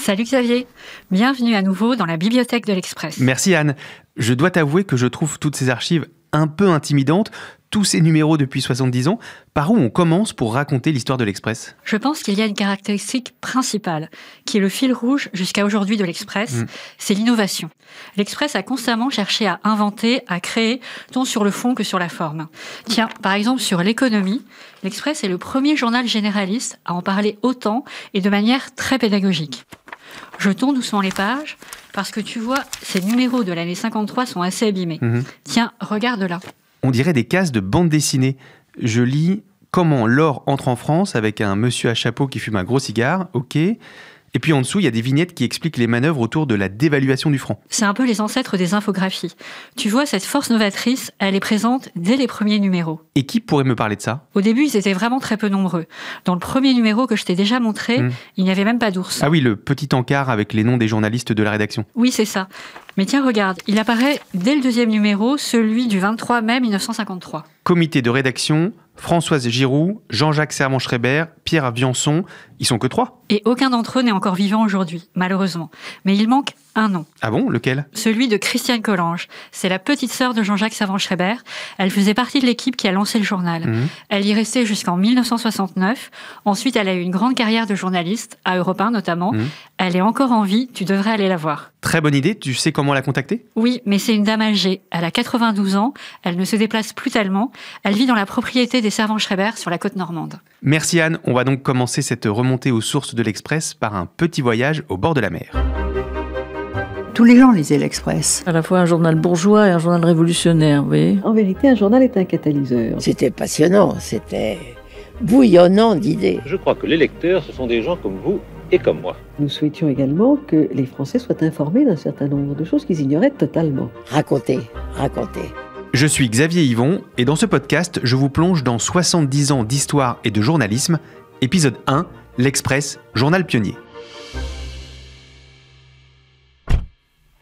Salut Xavier, bienvenue à nouveau dans la bibliothèque de l'Express. Merci Anne. Je dois t'avouer que je trouve toutes ces archives un peu intimidantes, tous ces numéros depuis 70 ans. Par où on commence pour raconter l'histoire de l'Express ? Je pense qu'il y a une caractéristique principale, qui est le fil rouge jusqu'à aujourd'hui de l'Express, c'est l'innovation. L'Express a constamment cherché à inventer, à créer, tant sur le fond que sur la forme. Tiens, par exemple sur l'économie, l'Express est le premier journal généraliste à en parler autant et de manière très pédagogique. Je tourne doucement les pages, parce que tu vois, ces numéros de l'année 53 sont assez abîmés. Tiens, regarde là. On dirait des cases de bande dessinée. Je lis « Comment l'or entre en France » avec un monsieur à chapeau qui fume un gros cigare, ok. Et puis en dessous, il y a des vignettes qui expliquent les manœuvres autour de la dévaluation du franc. C'est un peu les ancêtres des infographies. Tu vois, cette force novatrice, elle est présente dès les premiers numéros. Et qui pourrait me parler de ça ? Au début, ils étaient vraiment très peu nombreux. Dans le premier numéro que je t'ai déjà montré, il n'y avait même pas d'ours. Ah oui, le petit encart avec les noms des journalistes de la rédaction. Oui, c'est ça. Mais tiens, regarde, il apparaît dès le deuxième numéro, celui du 23 mai 1953. Comité de rédaction, Françoise Giroud, Jean-Jacques Servan-Schreiber, Pierre Viançon, ils sont que 3. Et aucun d'entre eux n'est encore vivant aujourd'hui, malheureusement. Mais il manque un nom. Ah bon, lequel ? Celui de Christiane Collange. C'est la petite sœur de Jean-Jacques Servan-Schreiber. Elle faisait partie de l'équipe qui a lancé le journal. Elle y restait jusqu'en 1969. Ensuite, elle a eu une grande carrière de journaliste, à Europe 1 notamment. Elle est encore en vie, tu devrais aller la voir. Très bonne idée, tu sais comment la contacter ? Oui, mais c'est une dame âgée. Elle a 92 ans, elle ne se déplace plus tellement. Elle vit dans la propriété des Servan-Schreiber sur la côte normande. Merci Anne, on va donc commencer cette remontée aux sources de l'Express par un petit voyage au bord de la mer. Tous les gens lisaient l'Express. À la fois un journal bourgeois et un journal révolutionnaire, vous voyez. En vérité, un journal est un catalyseur. C'était passionnant, c'était bouillonnant d'idées. Je crois que les lecteurs, ce sont des gens comme vous et comme moi. Nous souhaitions également que les Français soient informés d'un certain nombre de choses qu'ils ignoraient totalement. Raconter. Je suis Xavier Yvon et dans ce podcast, je vous plonge dans 70 ans d'histoire et de journalisme. Épisode 1, l'Express, journal pionnier.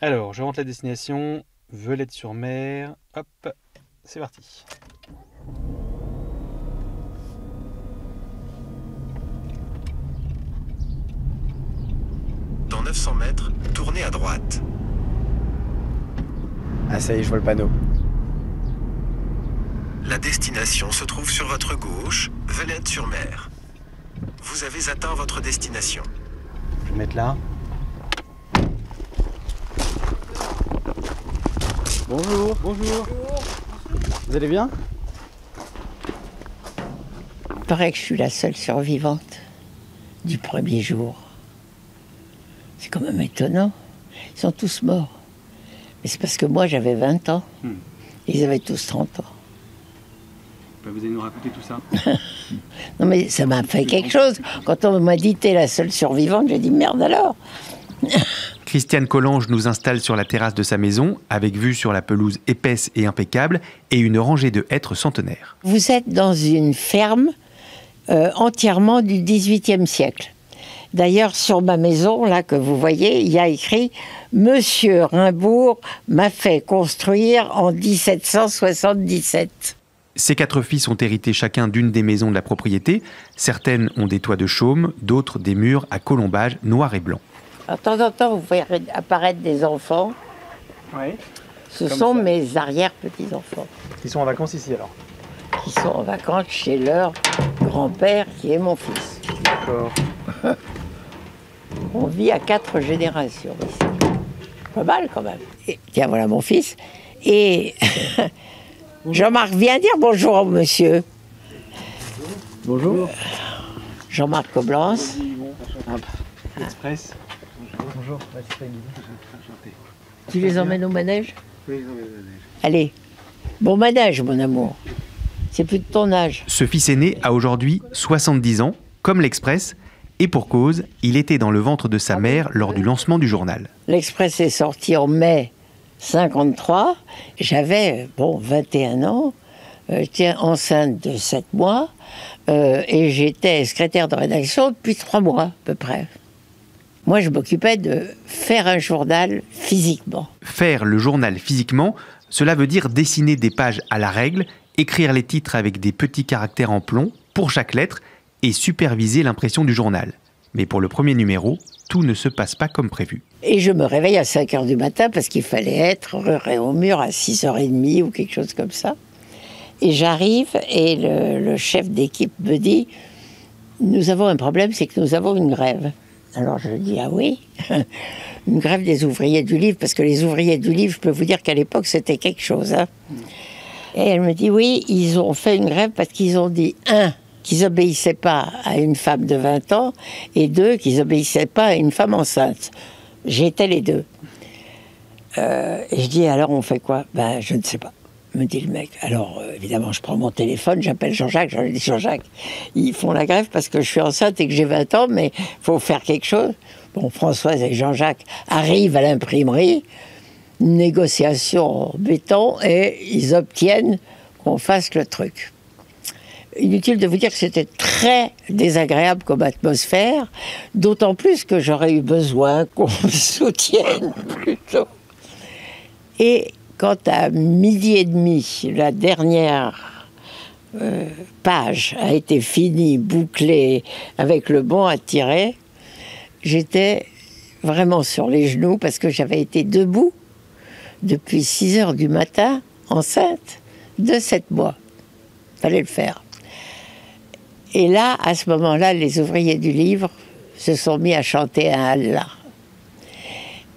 Alors, je rentre la destination, Velette-sur-Mer, hop, c'est parti. Dans 900 mètres, tournez à droite. Ah ça y est, je vois le panneau. La destination se trouve sur votre gauche, Velette-sur-Mer. Vous avez atteint votre destination. Je vais mettre là. Bonjour. Vous allez bien ? Il paraît que je suis la seule survivante du premier jour. C'est quand même étonnant. Ils sont tous morts. Mais c'est parce que moi j'avais 20 ans. Ils avaient tous 30 ans. Vous allez nous raconter tout ça ? Non mais ça m'a fait quelque chose. Quand on m'a dit t'es la seule survivante, j'ai dit merde alors. Christiane Collange nous installe sur la terrasse de sa maison, avec vue sur la pelouse épaisse et impeccable, et une rangée de hêtres centenaires. Vous êtes dans une ferme entièrement du XVIIIe siècle. D'ailleurs, sur ma maison, là, que vous voyez, il y a écrit « Monsieur Rimbourg m'a fait construire en 1777 ». Ces 4 fils ont hérité chacun d'une des maisons de la propriété. Certaines ont des toits de chaume, d'autres des murs à colombages noirs et blancs. De temps en temps, vous voyez apparaître des enfants. Oui. Ce sont mes arrière-petits-enfants. Ils sont en vacances ici alors ? Qui sont en vacances chez leur grand-père, qui est mon fils. D'accord. On vit à 4 générations ici. Pas mal quand même. Et, tiens, voilà mon fils. Et Jean-Marc, viens dire bonjour au monsieur. Bonjour. Jean-Marc Coblence. Express. Bonjour. Tu les emmènes au manège ? Oui, ils emmènent au manège. Allez, bon manège, mon amour. C'est plus de ton âge. Ce fils aîné a aujourd'hui 70 ans, comme l'Express, et pour cause, il était dans le ventre de sa mère lors du lancement du journal. L'Express est sorti en mai 53. J'avais 21 ans. J'étais enceinte de 7 mois. Et j'étais secrétaire de rédaction depuis 3 mois à peu près. Moi, je m'occupais de faire un journal physiquement. Faire le journal physiquement, cela veut dire dessiner des pages à la règle, écrire les titres avec des petits caractères en plomb pour chaque lettre et superviser l'impression du journal. Mais pour le premier numéro, tout ne se passe pas comme prévu. Et je me réveille à 5h du matin parce qu'il fallait être au mur à 6h30 ou quelque chose comme ça. Et j'arrive et le chef d'équipe me dit « Nous avons un problème, c'est que nous avons une grève. » Alors je dis « Ah oui ?» Une grève des ouvriers du livre, parce que les ouvriers du livre, je peux vous dire qu'à l'époque, c'était quelque chose. Hein. Et elle me dit « Oui, ils ont fait une grève parce qu'ils ont dit, 1, qu'ils n'obéissaient pas à une femme de 20 ans, et 2, qu'ils n'obéissaient pas à une femme enceinte. » J'étais les deux. Et je dis « Alors, on fait quoi ?» « Ben, je ne sais pas. » me dit le mec. Alors, évidemment, je prends mon téléphone, j'appelle Jean-Jacques, je lui dis « Jean-Jacques, ils font la grève parce que je suis enceinte et que j'ai 20 ans, mais il faut faire quelque chose. » Bon, Françoise et Jean-Jacques arrivent à l'imprimerie, négociation en béton, et ils obtiennent qu'on fasse le truc. Inutile de vous dire que c'était très désagréable comme atmosphère, d'autant plus que j'aurais eu besoin qu'on me soutienne plutôt. Et quand à 12h30, la dernière page a été finie, bouclée, avec le bon à tirer, j'étais vraiment sur les genoux parce que j'avais été debout depuis 6h du matin, enceinte de 7 mois. Fallait le faire. Et là, à ce moment-là, les ouvriers du livre se sont mis à chanter un Allah.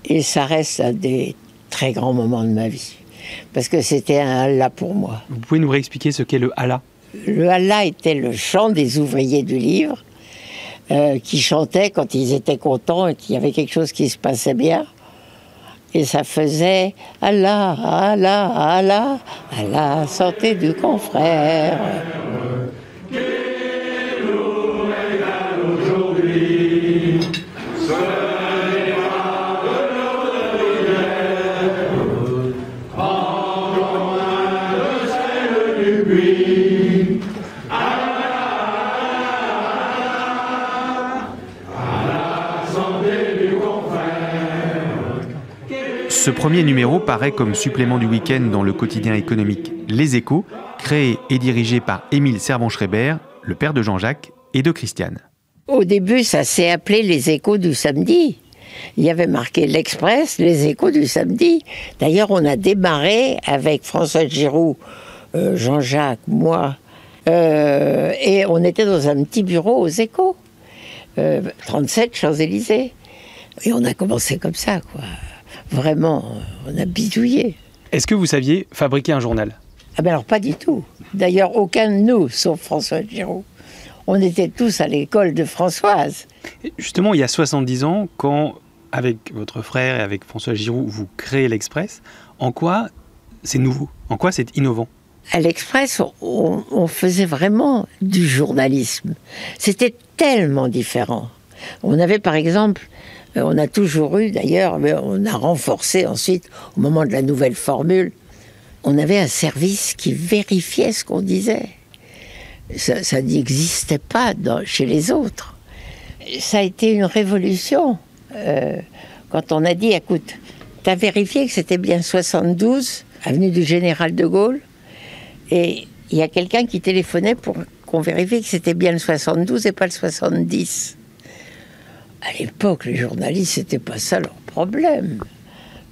Et ça reste un des très grands moments de ma vie. Parce que c'était un Allah pour moi. Vous pouvez nous réexpliquer ce qu'est le Allah ? Le Allah était le chant des ouvriers du livre qui chantaient quand ils étaient contents et qu'il y avait quelque chose qui se passait bien. Et ça faisait Allah, Allah, Allah, Allah, santé du confrère. Ce premier numéro paraît comme supplément du week-end dans le quotidien économique Les Échos, créé et dirigé par Émile Servan-Schreiber, le père de Jean-Jacques et de Christiane. Au début, ça s'est appelé Les Échos du samedi. Il y avait marqué l'Express, Les Échos du samedi. D'ailleurs, on a démarré avec François Giroud, Jean-Jacques, moi, et on était dans un petit bureau aux Échos, 37 Champs-Élysées. Et on a commencé comme ça, quoi. Vraiment, on a bidouillé. Est-ce que vous saviez fabriquer un journal ? Ah ben alors pas du tout. D'ailleurs, aucun de nous, sauf François Giroud. On était tous à l'école de Françoise. Justement, il y a 70 ans, quand, avec votre frère et avec François Giroud, vous créez l'Express, en quoi c'est nouveau ? En quoi c'est innovant ? À l'Express, on faisait vraiment du journalisme. C'était tellement différent. On avait par exemple, on a toujours eu d'ailleurs, mais on a renforcé ensuite, au moment de la nouvelle formule, on avait un service qui vérifiait ce qu'on disait. Ça n'existait pas chez les autres. Ça a été une révolution. Quand on a dit, écoute, t'as vérifié que c'était bien 72, avenue du Général de Gaulle, et il y a quelqu'un qui téléphonait pour qu'on vérifie que c'était bien le 72 et pas le 70. À l'époque, les journalistes, c'était pas ça leur problème.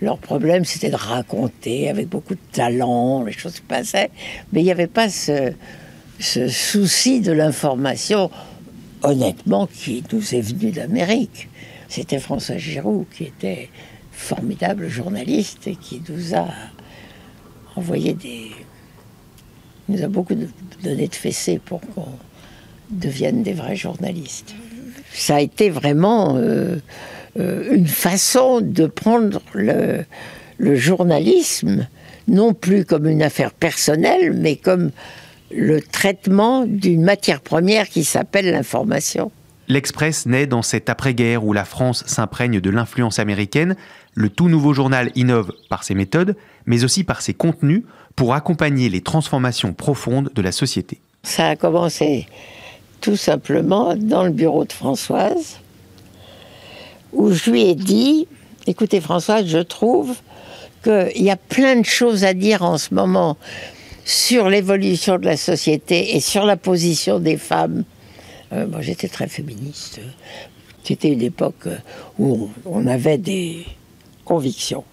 Leur problème, c'était de raconter avec beaucoup de talent, les choses se passaient, mais il n'y avait pas ce souci de l'information, honnêtement, qui nous est venu d'Amérique. C'était François Giroud, qui était formidable journaliste et qui nous a envoyé il nous a beaucoup donné de fessées pour qu'on devienne des vrais journalistes. Ça a été vraiment une façon de prendre le journalisme, non plus comme une affaire personnelle, mais comme le traitement d'une matière première qui s'appelle l'information. L'Express naît dans cette après-guerre où la France s'imprègne de l'influence américaine. Le tout nouveau journal innove par ses méthodes, mais aussi par ses contenus, pour accompagner les transformations profondes de la société. Ça a commencé tout simplement dans le bureau de Françoise, où je lui ai dit, écoutez Françoise, je trouve qu'il y a plein de choses à dire en ce moment sur l'évolution de la société et sur la position des femmes. Moi j'étais très féministe. C'était une époque où on avait des convictions.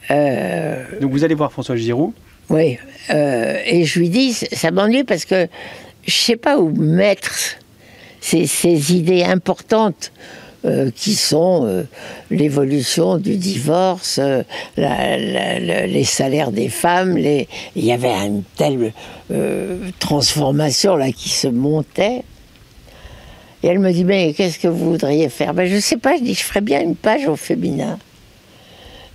Donc vous allez voir François Giroud. Oui, et je lui dis, ça m'ennuie parce que je ne sais pas où mettre ces idées importantes qui sont l'évolution du divorce, les salaires des femmes. Il y avait une telle transformation là qui se montait. Et elle me dit, mais qu'est-ce que vous voudriez faire? Je ne sais pas, je dis, je ferais bien une page au féminin.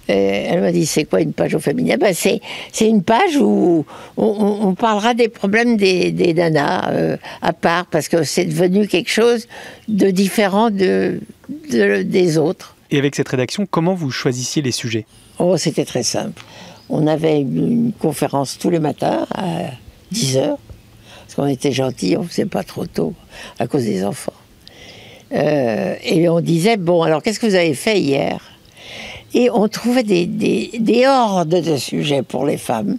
Et elle m'a dit, c'est quoi une page au féminin? C'est une page où on parlera des problèmes des nanas à part, parce que c'est devenu quelque chose de différent des autres. Et avec cette rédaction, comment vous choisissiez les sujets? Oh, c'était très simple. On avait une conférence tous les matins à 10h, parce qu'on était gentils, on ne faisait pas trop tôt à cause des enfants. Et on disait, bon, alors qu'est-ce que vous avez fait hier? Et on trouvait des hordes de sujets pour les femmes.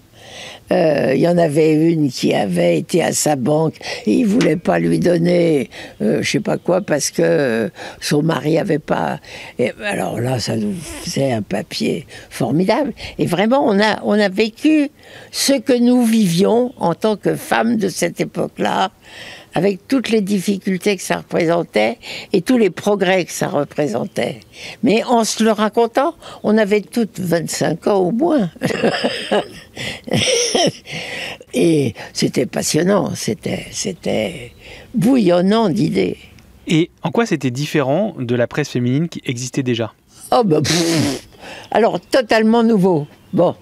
Il y en avait une qui avait été à sa banque et il ne voulait pas lui donner je ne sais pas quoi parce que son mari n'avait pas... Et alors là, ça nous faisait un papier formidable. Et vraiment, on a vécu ce que nous vivions en tant que femmes de cette époque-là, avec toutes les difficultés que ça représentait et tous les progrès que ça représentait. Mais en se le racontant, on avait toutes 25 ans au moins. Et c'était passionnant, c'était bouillonnant d'idées. Et en quoi c'était différent de la presse féminine qui existait déjà? Alors, totalement nouveau. Bon,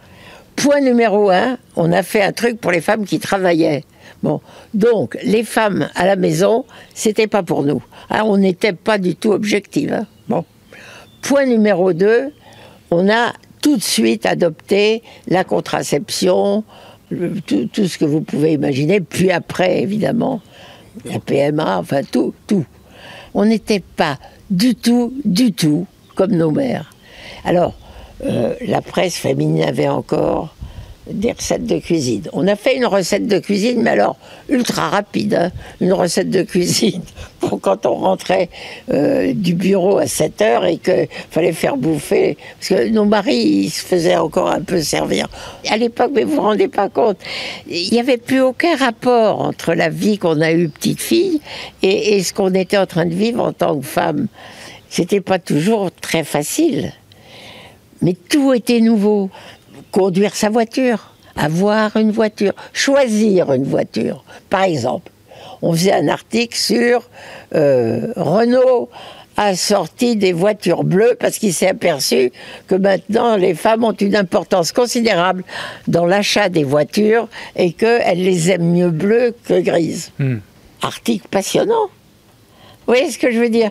point numéro 1, on a fait un truc pour les femmes qui travaillaient. Bon, donc, les femmes à la maison, c'était pas pour nous. Alors, on n'était pas du tout objectifs. Hein. Bon. Point numéro 2, on a tout de suite adopté la contraception, tout ce que vous pouvez imaginer. Puis après, évidemment, la PMA, enfin tout. On n'était pas du tout comme nos mères. Alors, la presse féminine avait encore des recettes de cuisine. On a fait une recette de cuisine, mais alors ultra rapide, hein, une recette de cuisine pour quand on rentrait du bureau à 7h et qu'il fallait faire bouffer, parce que nos maris, ils se faisaient encore un peu servir. À l'époque, mais vous vous rendez pas compte, il n'y avait plus aucun rapport entre la vie qu'on a eue petite fille et ce qu'on était en train de vivre en tant que femme. C'était pas toujours très facile, mais tout était nouveau. Conduire sa voiture, avoir une voiture, choisir une voiture. Par exemple, on faisait un article sur Renault a sorti des voitures bleues parce qu'il s'est aperçu que maintenant les femmes ont une importance considérable dans l'achat des voitures et qu'elles les aiment mieux bleues que grises. Article passionnant. Vous voyez ce que je veux dire?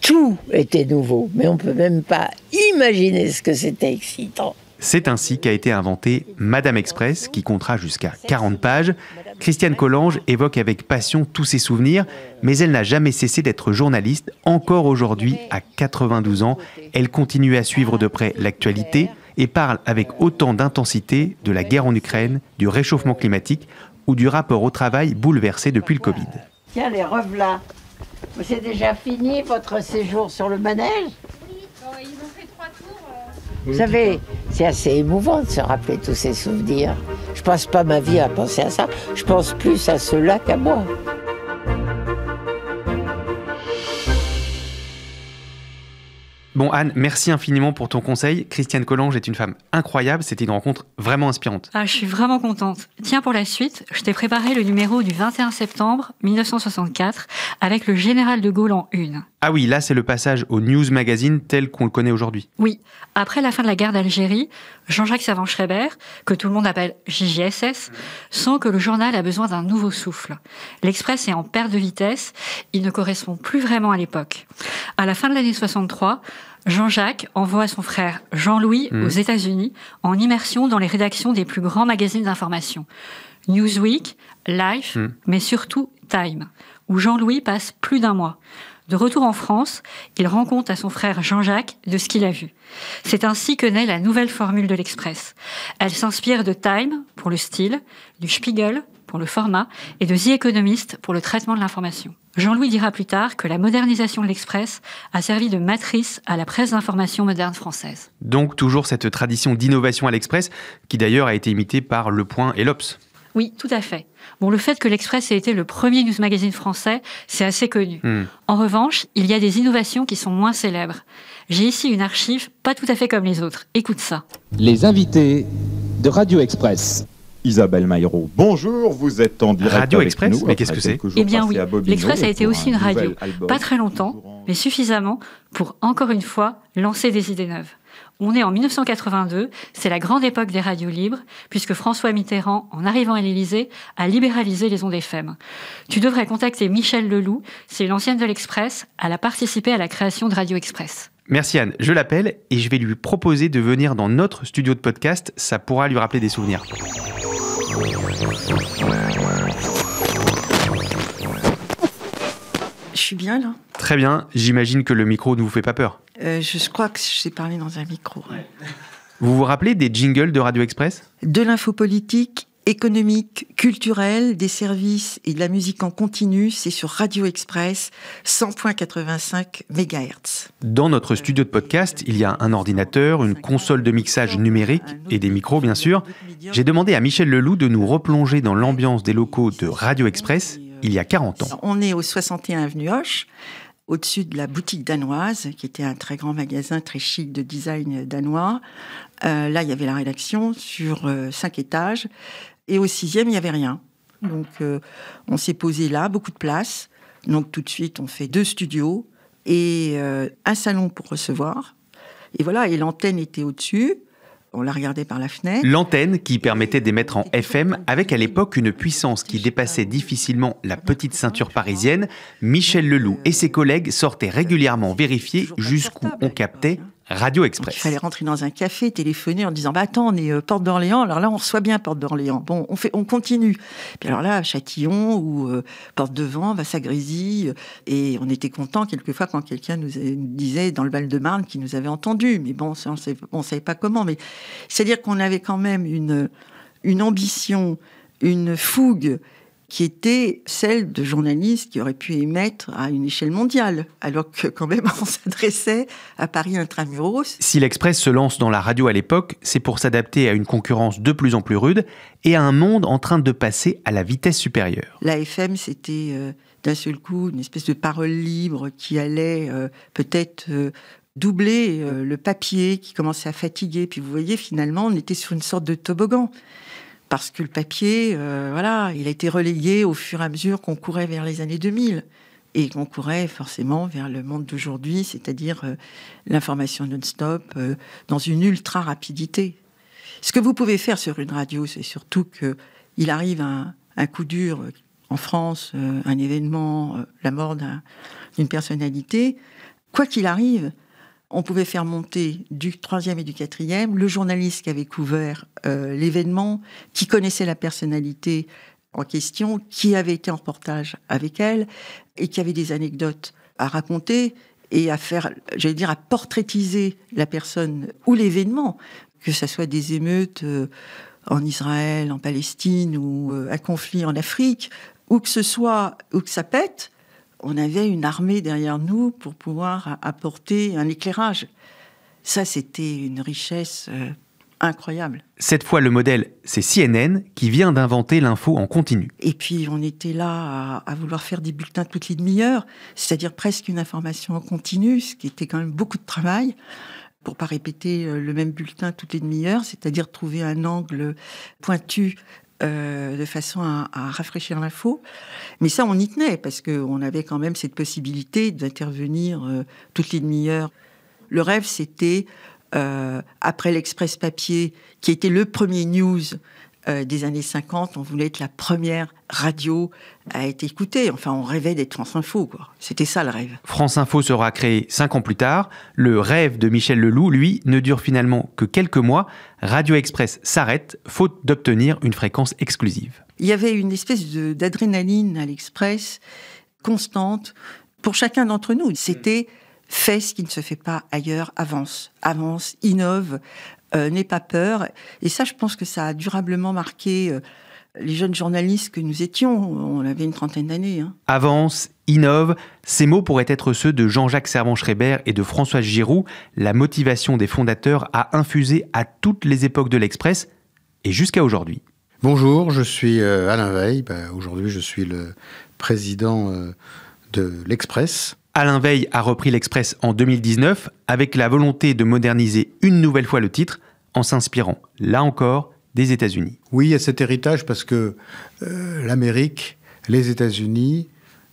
Tout était nouveau, mais on ne peut même pas imaginer ce que c'était excitant. C'est ainsi qu'a été inventée Madame Express, qui comptera jusqu'à 40 pages. Christiane Collange évoque avec passion tous ses souvenirs, mais elle n'a jamais cessé d'être journaliste. Encore aujourd'hui, à 92 ans, elle continue à suivre de près l'actualité et parle avec autant d'intensité de la guerre en Ukraine, du réchauffement climatique ou du rapport au travail bouleversé depuis le Covid. Tiens, les revelà. C'est déjà fini votre séjour sur le manège? Oui, ils ont fait 3 tours. Vous savez, c'est assez émouvant de se rappeler tous ces souvenirs. Je passe pas ma vie à penser à ça, je pense plus à ceux-là qu'à moi. Bon Anne, merci infiniment pour ton conseil. Christiane Collange est une femme incroyable, c'était une rencontre vraiment inspirante. Ah, je suis vraiment contente. Tiens, pour la suite, je t'ai préparé le numéro du 21 septembre 1964 avec le général de Gaulle en une. Ah oui, là c'est le passage au News Magazine tel qu'on le connaît aujourd'hui. Oui, après la fin de la guerre d'Algérie, Jean-Jacques Savant-Schreiber, que tout le monde appelle JJSS, sent que le journal a besoin d'un nouveau souffle. L'Express est en perte de vitesse, il ne correspond plus vraiment à l'époque. À la fin de l'année 63, Jean-Jacques envoie son frère Jean-Louis aux États-Unis en immersion dans les rédactions des plus grands magazines d'information. Newsweek, Life, mais surtout Time, où Jean-Louis passe plus d'1 mois. De retour en France, il rend compte à son frère Jean-Jacques de ce qu'il a vu. C'est ainsi que naît la nouvelle formule de l'Express. Elle s'inspire de Time pour le style, du Spiegel pour le format et de The Economist pour le traitement de l'information. Jean-Louis dira plus tard que la modernisation de l'Express a servi de matrice à la presse d'information moderne française. Donc toujours cette tradition d'innovation à l'Express, qui d'ailleurs a été imitée par Le Point et l'Obs. Oui, tout à fait. Bon, le fait que l'Express ait été le premier news magazine français, c'est assez connu. En revanche, il y a des innovations qui sont moins célèbres. J'ai ici une archive pas tout à fait comme les autres. Écoute ça. Les invités de Radio Express. Isabelle Maillot, bonjour, vous êtes en direct Radio avec Express, nous, mais qu'est-ce que c'est ? Eh bien oui, l'Express a été aussi une radio. Pas très longtemps, mais suffisamment pour, encore une fois, lancer des idées neuves. On est en 1982, c'est la grande époque des radios libres, puisque François Mitterrand, en arrivant à l'Élysée, a libéralisé les ondes FM. Tu devrais contacter Michel Leloup, c'est l'ancienne de l'Express, elle a participé à la création de Radio Express. Merci Anne, je l'appelle et je vais lui proposer de venir dans notre studio de podcast, ça pourra lui rappeler des souvenirs. Je suis bien là. Très bien, j'imagine que le micro ne vous fait pas peur. Je crois que j'ai parlé dans un micro. Vous vous rappelez des jingles de Radio Express ? De l'info politique, économique, culturelle, des services et de la musique en continu, c'est sur Radio Express, 100.85 MHz. Dans notre studio de podcast, il y a un ordinateur, une console de mixage numérique et des micros bien sûr. J'ai demandé à Michel Leloup de nous replonger dans l'ambiance des locaux de Radio Express il y a 40 ans. On est au 61 avenue Hoche, au-dessus de la boutique danoise, qui était un très grand magasin très chic de design danois. Là, il y avait la rédaction sur 5 étages. Et au 6e, il n'y avait rien. Donc, on s'est posé là, beaucoup de place. Donc, tout de suite, on fait 2 studios et un salon pour recevoir. Et voilà, et l'antenne était au-dessus. On la regardait par la fenêtre. L'antenne qui permettait d'émettre en FM avec à l'époque une puissance qui dépassait difficilement la petite ceinture parisienne. Michel Leloup et ses collègues sortaient régulièrement vérifier jusqu'où on captait Radio Express. Donc, il fallait rentrer dans un café, téléphoner en disant « attends, on est Porte d'Orléans, alors là on reçoit bien Porte d'Orléans. Bon, on continue. » Puis alors là, Châtillon ou Porte de Vent, ça grésille. Et on était contents quelquefois quand quelqu'un nous disait dans le Val-de-Marne qu'il nous avait entendus. Mais bon, on ne savait pas comment. Mais c'est-à-dire qu'on avait quand même une ambition, une fougue qui était celle de journalistes qui auraient pu émettre à une échelle mondiale, alors que quand même on s'adressait à Paris intramuros. Si l'Express se lance dans la radio à l'époque, c'est pour s'adapter à une concurrence de plus en plus rude et à un monde en train de passer à la vitesse supérieure. La FM, c'était d'un seul coup une espèce de parole libre qui allait peut-être doubler le papier qui commençait à fatiguer. Puis vous voyez, finalement, on était sur une sorte de toboggan. Parce que le papier, il a été relayé au fur et à mesure qu'on courait vers les années 2000 et qu'on courait forcément vers le monde d'aujourd'hui, c'est-à-dire l'information non-stop, dans une ultra-rapidité. Ce que vous pouvez faire sur une radio, c'est surtout qu'il arrive un coup dur en France, un événement, la mort d'une personnalité. Quoi qu'il arrive, on pouvait faire monter du 3e et du 4e le journaliste qui avait couvert l'événement, qui connaissait la personnalité en question, qui avait été en reportage avec elle et qui avait des anecdotes à raconter et à faire, à portraitiser la personne ou l'événement, que ce soit des émeutes en Israël, en Palestine ou un conflit en Afrique, ou que ça pète. On avait une armée derrière nous pour pouvoir apporter un éclairage. Ça, c'était une richesse incroyable. Cette fois, le modèle, c'est CNN qui vient d'inventer l'info en continu. Et puis, on était là à vouloir faire des bulletins toutes les demi-heures, c'est-à-dire presque une information en continu, ce qui était quand même beaucoup de travail, pour pas répéter le même bulletin toutes les demi-heures, c'est-à-dire trouver un angle pointu de façon à rafraîchir l'info. Mais ça, on y tenait, parce qu'on avait quand même cette possibilité d'intervenir toutes les demi-heures. Le rêve, c'était, après l'Express papier, qui était le premier news des années 50, on voulait être la première radio à être écoutée. Enfin, on rêvait d'être France Info, quoi. C'était ça, le rêve. France Info sera créée 5 ans plus tard. Le rêve de Michel Leloup, lui, ne dure finalement que quelques mois. Radio Express s'arrête, faute d'obtenir une fréquence exclusive. Il y avait une espèce d'adrénaline à l'Express, constante, pour chacun d'entre nous. C'était « fais ce qui ne se fait pas ailleurs, avance, innove ». N'aie pas peur. Et ça, je pense que ça a durablement marqué les jeunes journalistes que nous étions. On avait une trentaine d'années. Avance, innove. Ces mots pourraient être ceux de Jean-Jacques Servan-Schreiber et de Françoise Giroud. La motivation des fondateurs a infusé à toutes les époques de l'Express et jusqu'à aujourd'hui. Bonjour, je suis Alain Veil. Aujourd'hui, je suis le président de l'Express. Alain Veil a repris l'Express en 2019 avec la volonté de moderniser une nouvelle fois le titre en s'inspirant, là encore, des États-Unis. Oui, il y a cet héritage parce que l'Amérique, les États-Unis,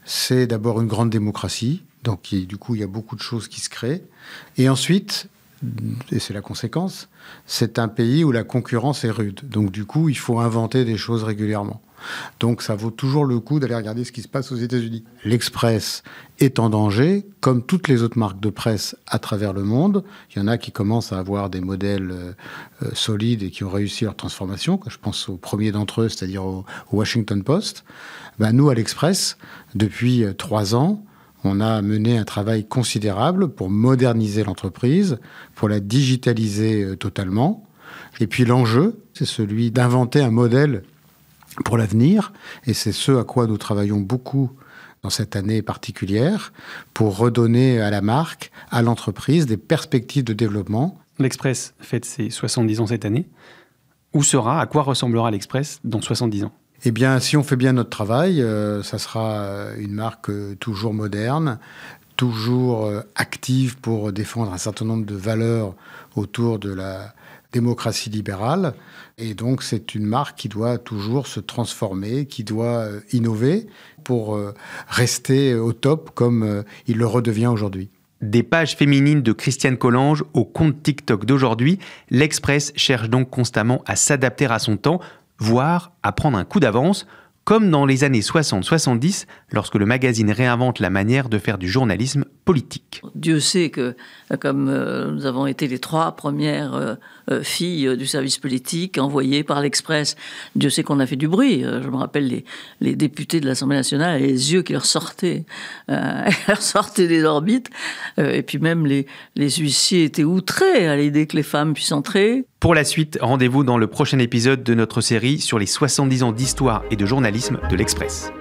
c'est d'abord une grande démocratie. Donc, du coup, il y a beaucoup de choses qui se créent. Et ensuite, et c'est la conséquence, c'est un pays où la concurrence est rude. Donc, du coup, il faut inventer des choses régulièrement. Donc ça vaut toujours le coup d'aller regarder ce qui se passe aux États-Unis. L'Express est en danger, comme toutes les autres marques de presse à travers le monde. Il y en a qui commencent à avoir des modèles solides et qui ont réussi leur transformation. Je pense au premier d'entre eux, c'est-à-dire au Washington Post. Nous, à l'Express, depuis 3 ans, on a mené un travail considérable pour moderniser l'entreprise, pour la digitaliser totalement. Et puis l'enjeu, c'est celui d'inventer un modèle pour l'avenir, et c'est ce à quoi nous travaillons beaucoup dans cette année particulière, pour redonner à la marque, à l'entreprise, des perspectives de développement. L'Express fête ses 70 ans cette année. Où sera, à quoi ressemblera l'Express dans 70 ans ? Eh bien, si on fait bien notre travail, ça sera une marque toujours moderne, toujours active pour défendre un certain nombre de valeurs autour de la démocratie libérale. Et donc, c'est une marque qui doit toujours se transformer, qui doit innover pour rester au top comme il le redevient aujourd'hui. Des pages féminines de Christiane Collange au compte TikTok d'aujourd'hui, l'Express cherche donc constamment à s'adapter à son temps, voire à prendre un coup d'avance, comme dans les années 60-70, lorsque le magazine réinvente la manière de faire du journalisme politique. Dieu sait que, comme nous avons été les 3 premières filles du service politique envoyées par l'Express, Dieu sait qu'on a fait du bruit. Je me rappelle les députés de l'Assemblée nationale, les yeux qui leur sortaient des orbites. Et puis même les huissiers étaient outrés à l'idée que les femmes puissent entrer. Pour la suite, rendez-vous dans le prochain épisode de notre série sur les 70 ans d'histoire et de journalisme de l'Express.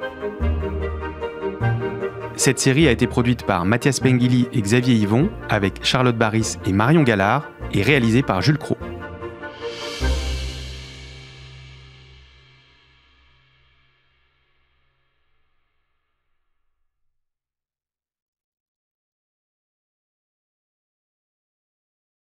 Cette série a été produite par Mathias Pengili et Xavier Yvon, avec Charlotte Baris et Marion Gallard, et réalisée par Jules Cros.